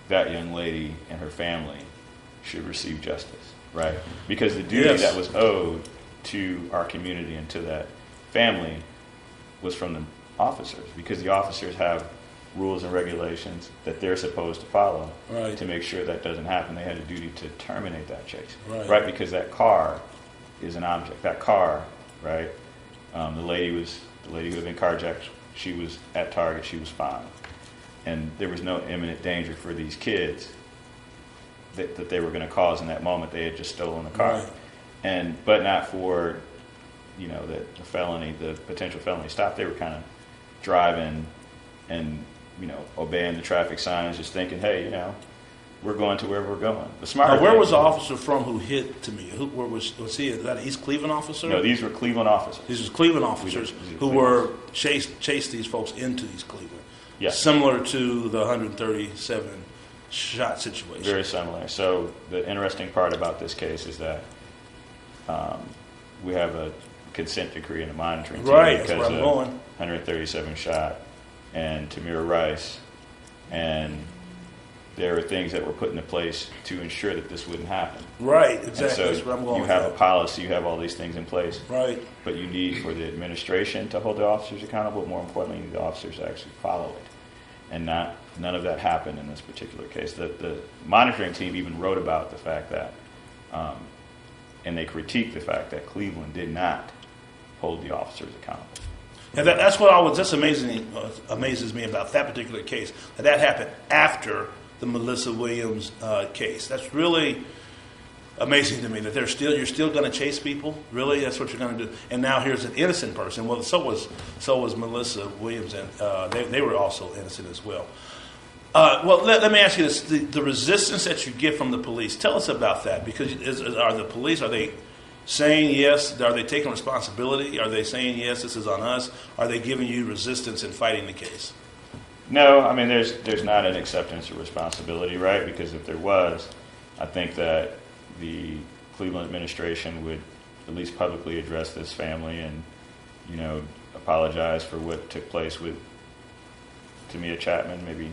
that young lady and her family should receive justice, right? Because the duty Yes. that was owed to our community and to that family was from the officers, because the officers have rules and regulations that they're supposed to follow Right. to make sure that doesn't happen. They had a duty to terminate that chase, Right. Because that car is an object. That car, right? The lady who had been carjacked. She was at Target. She was fine, and there was no imminent danger for these kids that they were going to cause in that moment. They had just stolen the car. Right. but not for, the potential felony stop. They were kind of driving and, obeying the traffic signs, just thinking, hey, we're going to where we're going. The smarter Now, where thing- was the officer from who hit to me? Where was he? Is that an East Cleveland officer? No, these were Cleveland officers. These were Cleveland officers These are who Cleveland were chased these folks into East Cleveland. Yes. Similar to the 137 shot situation. Very similar. So the interesting part about this case is that we have a consent decree and a monitoring team Right, that's because where I'm of going. 137 shot and Tamir Rice, and there are things that were put into place to ensure that this wouldn't happen. Right, And exactly. so That's where I'm going. you with have that. a policy, you have all these things in place, Right. but you need for the administration to hold the officers accountable. More importantly, you need the officers to actually follow it. And none of that happened in this particular case. The monitoring team even wrote about the fact that, and they critiqued the fact that Cleveland did not hold the officers accountable. And that's what amazes me about that particular case. That happened after the Melissa Williams case. That's really amazing to me that you're still going to chase people. Really, that's what you're going to do. And now here's an innocent person. Well, so was Melissa Williams, and they were also innocent as well. Well, let me ask you this: the resistance that you get from the police. Tell us about that, because are the police, are they saying yes? Are they taking responsibility? Are they saying yes, this is on us? Are they giving you resistance in fighting the case? No, I mean there's not an acceptance of responsibility, right? Because if there was, I think that the Cleveland administration would at least publicly address this family and, apologize for what took place with Tamia Chapman, maybe.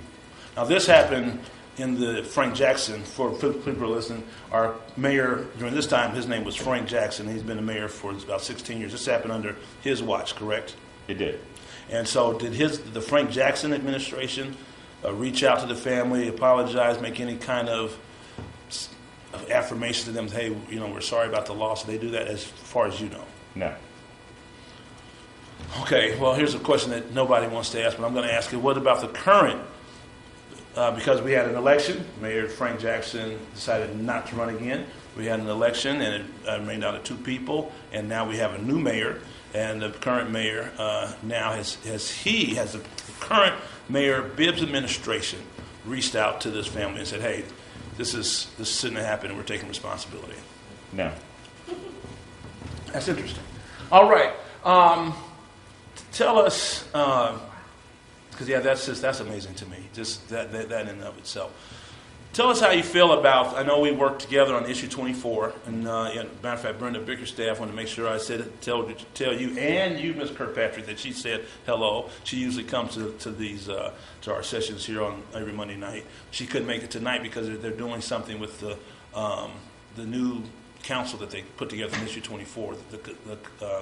Now, this happened in the Frank Jackson, for people listening, our mayor during this time, his name was Frank Jackson. He's been the mayor for about 16 years. This happened under his watch, correct? It did. And so did the Frank Jackson administration reach out to the family, apologize, make any kind of affirmation to them, hey, we're sorry about the loss? Did they do that as far as you know? No. Okay, well, here's a question that nobody wants to ask, but I'm going to ask it. What about the current? Because we had an election, Mayor Frank Jackson decided not to run again. We had an election, and it remained down to 2 people, and now we have a new mayor. And the current mayor now has the current mayor Bibbs administration reached out to this family and said, hey, this shouldn't have happened, and we're taking responsibility. No. That's interesting. All right. Tell us, because that's amazing to me, just that in and of itself. Tell us how you feel about, I know we worked together on issue 24, and matter of fact, Brenda Bickerstaff wanted to make sure I tell you and you, Ms. Kirkpatrick, that she said hello. She usually comes to these to our sessions here on every Monday night. She couldn't make it tonight because they're doing something with the new council that they put together in issue 24, the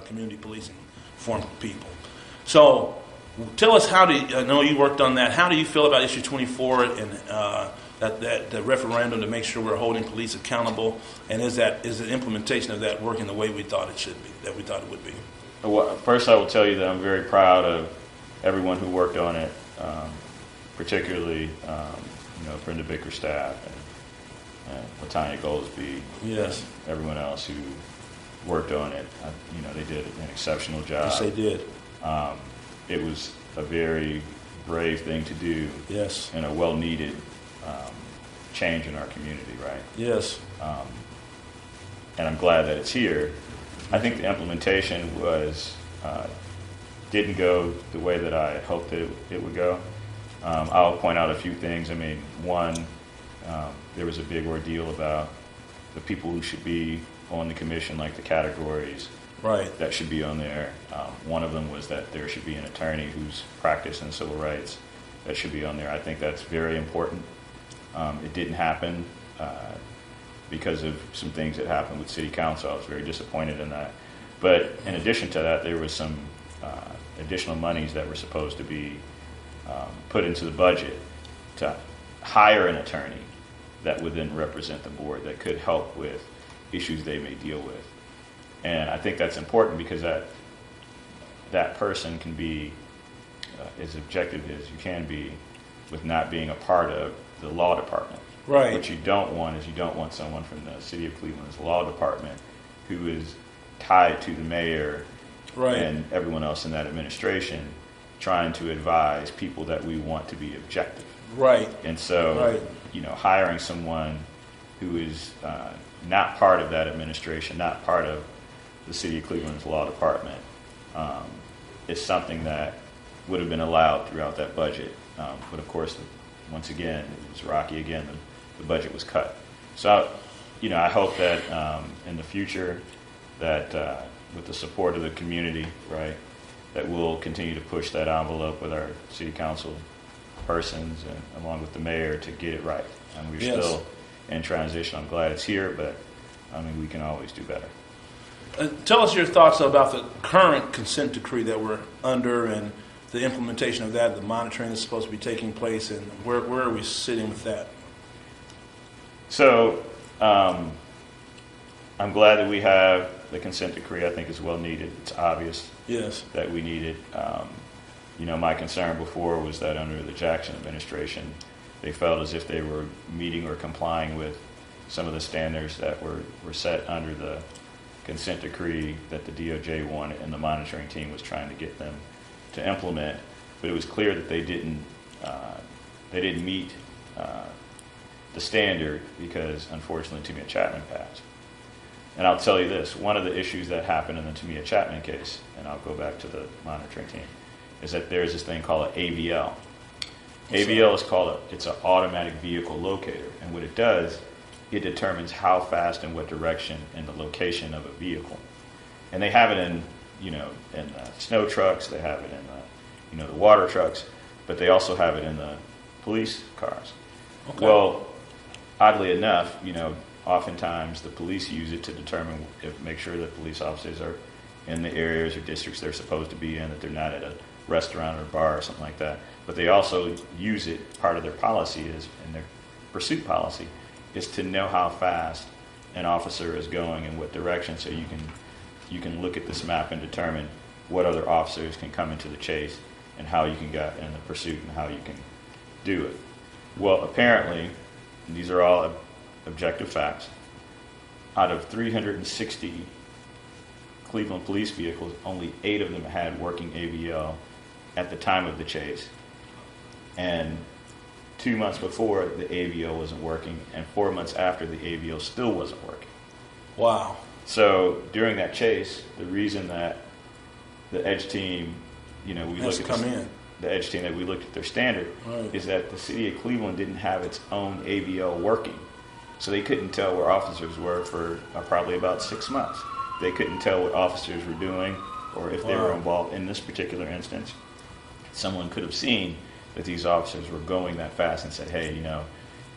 community policing form of people. So tell us, I know you worked on that. How do you feel about issue 24 and that referendum to make sure we're holding police accountable? And is the implementation of that working the way we thought it should be, that we thought it would be? Well, first, I will tell you that I'm very proud of everyone who worked on it, particularly Brenda Bickerstaff and Latanya Goldsby. Yes. And everyone else who worked on it. They did an exceptional job. Yes, they did. It was a very brave thing to do. Yes. And a well-needed change in our community, right? Yes. And I'm glad that it's here. I think the implementation didn't go the way that I hoped that it would go. I'll point out a few things. I mean, one, there was a big ordeal about the people who should be on the commission, like the categories Right. that should be on there. One of them was that there should be an attorney who's practiced in civil rights that should be on there. I think that's very important. It didn't happen because of some things that happened with city council. I was very disappointed in that. But in addition to that, there was some additional monies that were supposed to be put into the budget to hire an attorney that would then represent the board, that could help with issues they may deal with. And I think that's important because that person can be as objective as you can be with not being a part of the law department. Right. What you don't want is someone from the city of Cleveland's law department who is tied to the mayor Right. and everyone else in that administration, trying to advise people that we want to be objective. Right. And so, Right. hiring someone who is not part of that administration, not part of the city of Cleveland's law department, is something that would have been allowed throughout that budget. But of course, once again, it was rocky again. The budget was cut. So, I hope that in the future that with the support of the community, right, that we'll continue to push that envelope with our city council persons and along with the mayor to get it right. And we're Yes. still in transition. I'm glad it's here, but we can always do better. Tell us your thoughts about the current consent decree that we're under and the implementation of that, the monitoring that's supposed to be taking place, and where are we sitting with that? So I'm glad that we have the consent decree. I think it's well needed. It's obvious Yes. that we need it. My concern before was that under the Jackson administration, they felt as if they were meeting or complying with some of the standards that were set under the consent decree that the DOJ wanted and the monitoring team was trying to get them to implement. But it was clear that they didn't meet the standard because, unfortunately, Tamia Chapman passed. And I'll tell you this, one of the issues that happened in the Tamia Chapman case, and I'll go back to the monitoring team, is that there's this thing called an AVL. AVL is it's an automatic vehicle locator. And what it does, it determines how fast and what direction and the location of a vehicle. And they have it in snow trucks, they have it in the water trucks, but they also have it in the police cars. Okay. Well, oddly enough, oftentimes the police use it to make sure that police officers are in the areas or districts they're supposed to be in, that they're not at a restaurant or bar or something like that. But they also use it, part of their policy is, in their pursuit policy, is to know how fast an officer is going in what direction, so you can look at this map and determine what other officers can come into the chase and how you can get in the pursuit and how you can do it. Well, apparently, these are all objective facts. Out of 360 Cleveland police vehicles, only 8 of them had working AVL at the time of the chase. And 2 months before, the AVL wasn't working, and 4 months after, the AVL still wasn't working. Wow. So during that chase, the reason that the Edge team, we Has look come at in. the Edge team, that we looked at their standard, Right. is that the city of Cleveland didn't have its own AVL working. So they couldn't tell where officers were for probably about 6 months. They couldn't tell what officers were doing or if they were Wow. involved in this particular instance. Someone could have seen that these officers were going that fast and said, hey,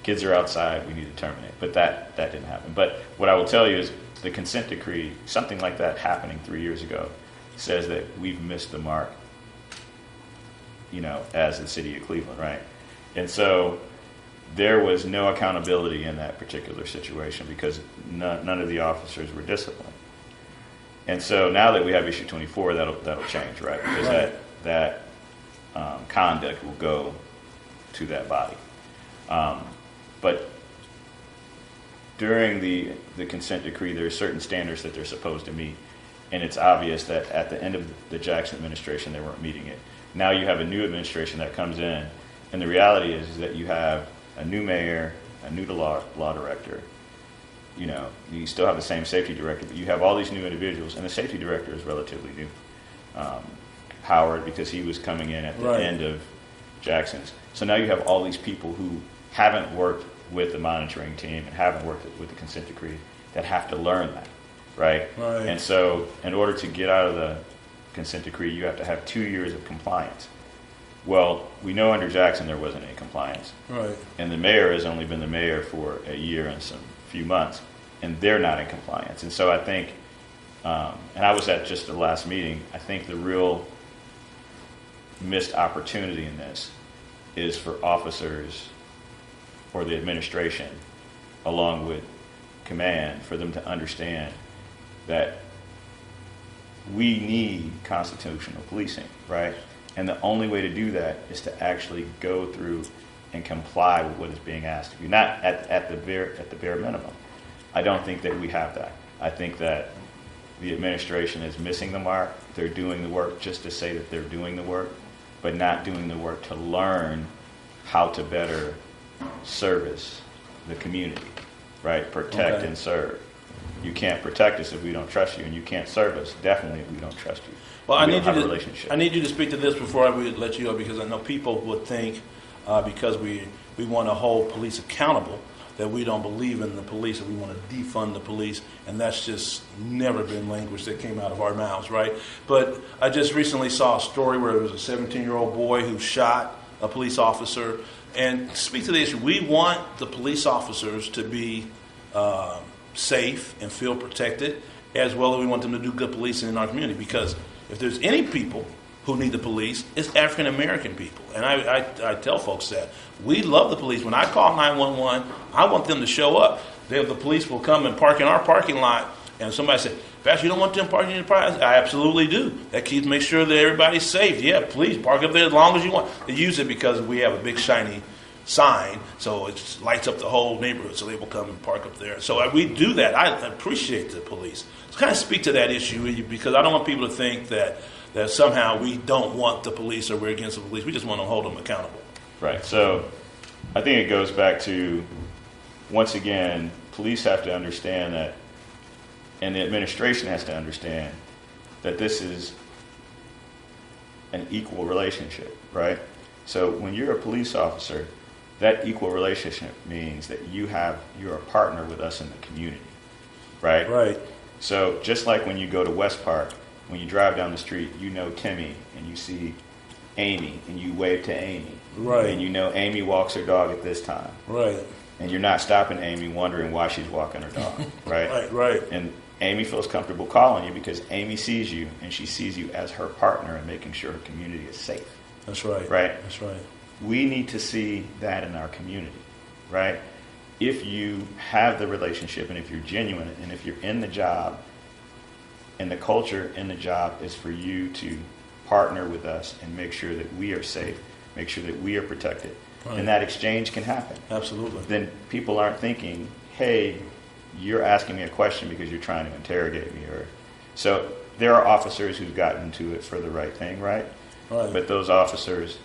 kids are outside, we need to terminate. But that didn't happen. But what I will tell you is the consent decree, something like that happening 3 years ago, says that we've missed the mark, as the city of Cleveland, right? And so there was no accountability in that particular situation because none of the officers were disciplined. And so now that we have issue 24, that'll change, right? Because Right. that conduct will go to that body. But during the consent decree, there are certain standards that they're supposed to meet. And it's obvious that at the end of the Jackson administration, they weren't meeting it. Now you have a new administration that comes in, and the reality is that you have a new mayor, a new law director. You still have the same safety director, but you have all these new individuals, and the safety director is relatively new. Howard, because he was coming in at the Right. end of Jackson's. So now you have all these people who haven't worked with the monitoring team and haven't worked with the consent decree that have to learn that, right? Right. And so in order to get out of the consent decree, you have to have 2 years of compliance. Well, we know under Jackson there wasn't any compliance. Right. And the mayor has only been the mayor for a year and some few months, and they're not in compliance. And so I think, and I was at just the last meeting, I think the real missed opportunity in this is for officers or the administration, along with command, for them to understand that we need constitutional policing, right? And the only way to do that is to actually go through and comply with what is being asked of you, not at the bare minimum. I don't think that we have that. I think that the administration is missing the mark. They're doing the work just to say that they're doing the work, but not doing the work to learn how to better service the community, right? Protect and serve. You can't protect us if we don't trust you, and you can't serve us definitely if we don't trust you. Well, I need you to speak to this before I let you go, because I know people would think because we want to hold police accountable that we don't believe in the police and we want to defund the police, and that's just never been language that came out of our mouths, right? But I just recently saw a story where there was a 17-year-old boy who shot a police officer. And speak to the issue. We want the police officers to be safe and feel protected, as well as we want them to do good policing in our community, because if there's any people who need the police, it's African American people. And I tell folks that we love the police. When I call 911, I want them to show up. The police will come and park in our parking lot, and somebody said, "Pastor, you don't want them parking in your parking lot?" I absolutely do. That makes sure that everybody's safe. Yeah, please park up there as long as you want. They use it because we have a big shiny sign, so it lights up the whole neighborhood, so they will come and park up there. So we do that. I appreciate the police. So kind of speak to that issue, because I don't want people to think that somehow we don't want the police or we're against the police. We just want to hold them accountable. Right. So I think it goes back to, once again, police have to understand that, and the administration has to understand that this is an equal relationship, right? So when you're a police officer, that equal relationship means that you're a partner with us in the community, right? Right. So just like when you go to West Park, when you drive down the street, you know Timmy, and you see Amy, and you wave to Amy. Right. And you know Amy walks her dog at this time. Right. And you're not stopping Amy wondering why she's walking her dog, right? Right. And Amy feels comfortable calling you because Amy sees you, and she sees you as her partner in making sure her community is safe. That's right. Right? That's right. We need to see that in our community, right? If you have the relationship, and if you're genuine, and if you're in the job, and the culture in the job is for you to partner with us and make sure that we are safe, make sure that we are protected, right, and that exchange can happen. Absolutely. Then people aren't thinking, hey, you're asking me a question because you're trying to interrogate me. So there are officers who've gotten to it for the right thing, right? Right. But those officers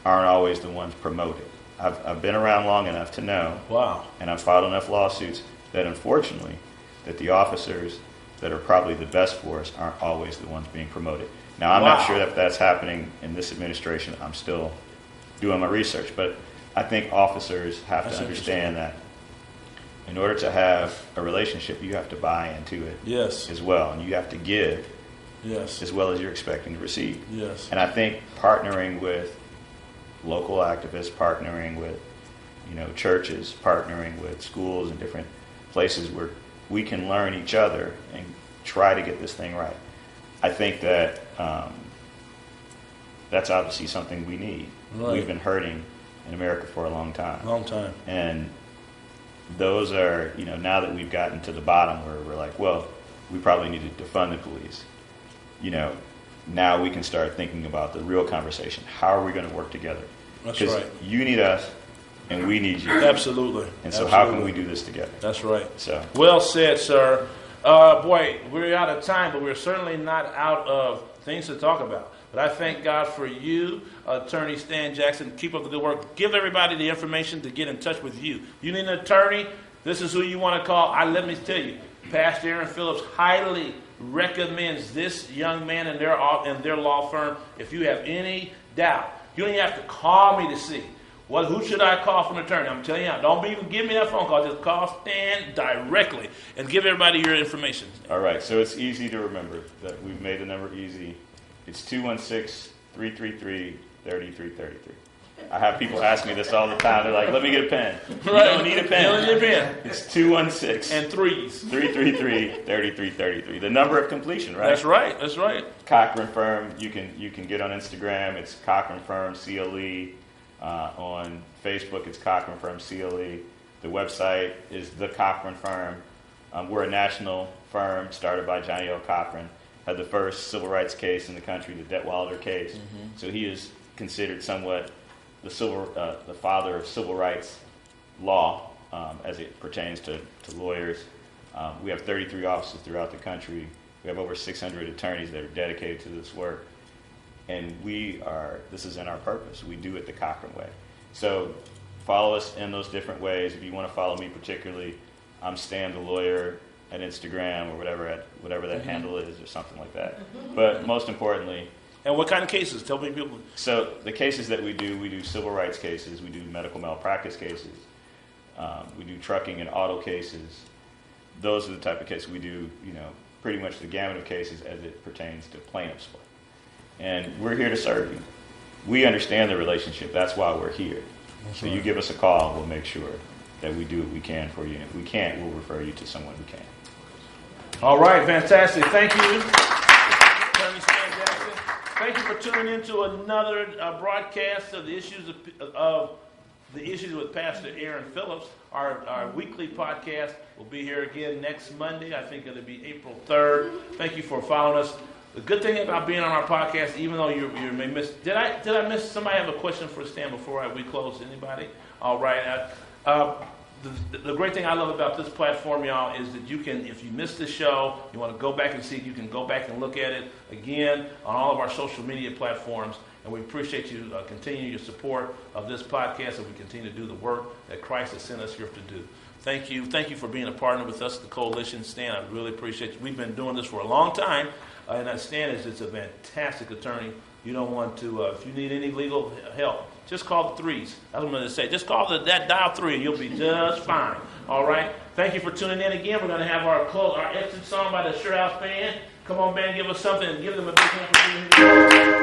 aren't always the ones promoted. I've been around long enough to know, wow, and I've filed enough lawsuits that unfortunately that the officers that are probably the best for us aren't always the ones being promoted. Now, I'm not sure that that's happening in this administration. I'm still doing my research, but I think officers have to understand that in order to have a relationship, you have to buy into it, yes, as well, and you have to give, yes, as well as you're expecting to receive. Yes. And I think partnering with local activists, partnering with churches, partnering with schools and different places where we can learn each other and try to get this thing right. I think that that's obviously something we need. Right. We've been hurting in America for a long time. Long time. And those are, now that we've gotten to the bottom where we're like, well, we probably need to defund the police. Now we can start thinking about the real conversation. How are we going to work together? That's right. Because you need us and we need you. Absolutely. And so how can we do this together? That's right. So well said, sir. Boy, we're out of time, but we're certainly not out of things to talk about. But I thank God for you, Attorney Stan Jackson. Keep up the good work. Give everybody the information to get in touch with you. You need an attorney? This is who you want to call. Let me tell you, Pastor Aaron Phillips highly recommends this young man and their law firm. If you have any doubt, you don't even have to call me to see. Who should I call for an attorney? I'm telling you now, don't even give me that phone call. Just call Stan directly and give everybody your information. all right, so it's easy to remember that we've made the number easy. It's 216-333-3333. I have people ask me this all the time. They're like, let me get a pen. You don't need a pen. You don't need a pen. It's 216 and threes. 333-3333. The number of completion, right? That's right. That's right. Cochran Firm. You can get on Instagram. It's Cochran Firm CLE. On Facebook, it's Cochran Firm CLE. The website is The Cochran Firm. We're a national firm started by Johnny L. Cochran. Had the first civil rights case in the country, the Detwilder case. Mm-hmm. So he is considered somewhat the father of civil rights law as it pertains to lawyers. We have 33 offices throughout the country. We have over 600 attorneys that are dedicated to this work. And this is in our purpose. We do it the Cochran way. So follow us in those different ways. If you want to follow me particularly, I'm Stan the Lawyer at Instagram or whatever that handle is or something like that. But most importantly, And what kind of cases? Tell me people. so the cases that we do civil rights cases, we do medical malpractice cases, we do trucking and auto cases. Those are the type of cases we do, pretty much the gamut of cases as it pertains to plaintiffs' work. And we're here to serve you. We understand the relationship. That's why we're here. So you give us a call, we'll make sure that we do what we can for you. And if we can't, we'll refer you to someone who can. All right, fantastic. Thank you, Attorney Stan Jackson. Thank you for tuning in to another broadcast of the issues with Pastor Aaron Phillips. Our weekly podcast will be here again next Monday. I think it'll be April 3rd. Thank you for following us. The good thing about being on our podcast, even though you may miss, did I miss? Somebody have a question for Stan before we close? Anybody? All right. The great thing I love about this platform, y'all, is that you can, if you missed the show, you want to go back and see it, you can go back and look at it again on all of our social media platforms. And we appreciate you continuing your support of this podcast as we continue to do the work that Christ has sent us here to do. Thank you. Thank you for being a partner with us, the Coalition. Stan, I really appreciate you. We've been doing this for a long time. And Stan is just a fantastic attorney. You don't want to, if you need any legal help, just call the threes. That's what I'm going to say. Just call that dial 3 and you'll be just fine. All right? Thank you for tuning in again. We're going to have our exit song by the Sure House Band. Come on, band, give us something and give them a big hand for being here.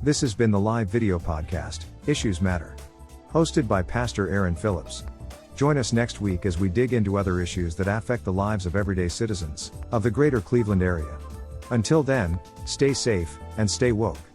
This has been the live video podcast, Issues Matter, hosted by Pastor Aaron Phillips. Join us next week as we dig into other issues that affect the lives of everyday citizens of the greater Cleveland area. Until then, stay safe and stay woke.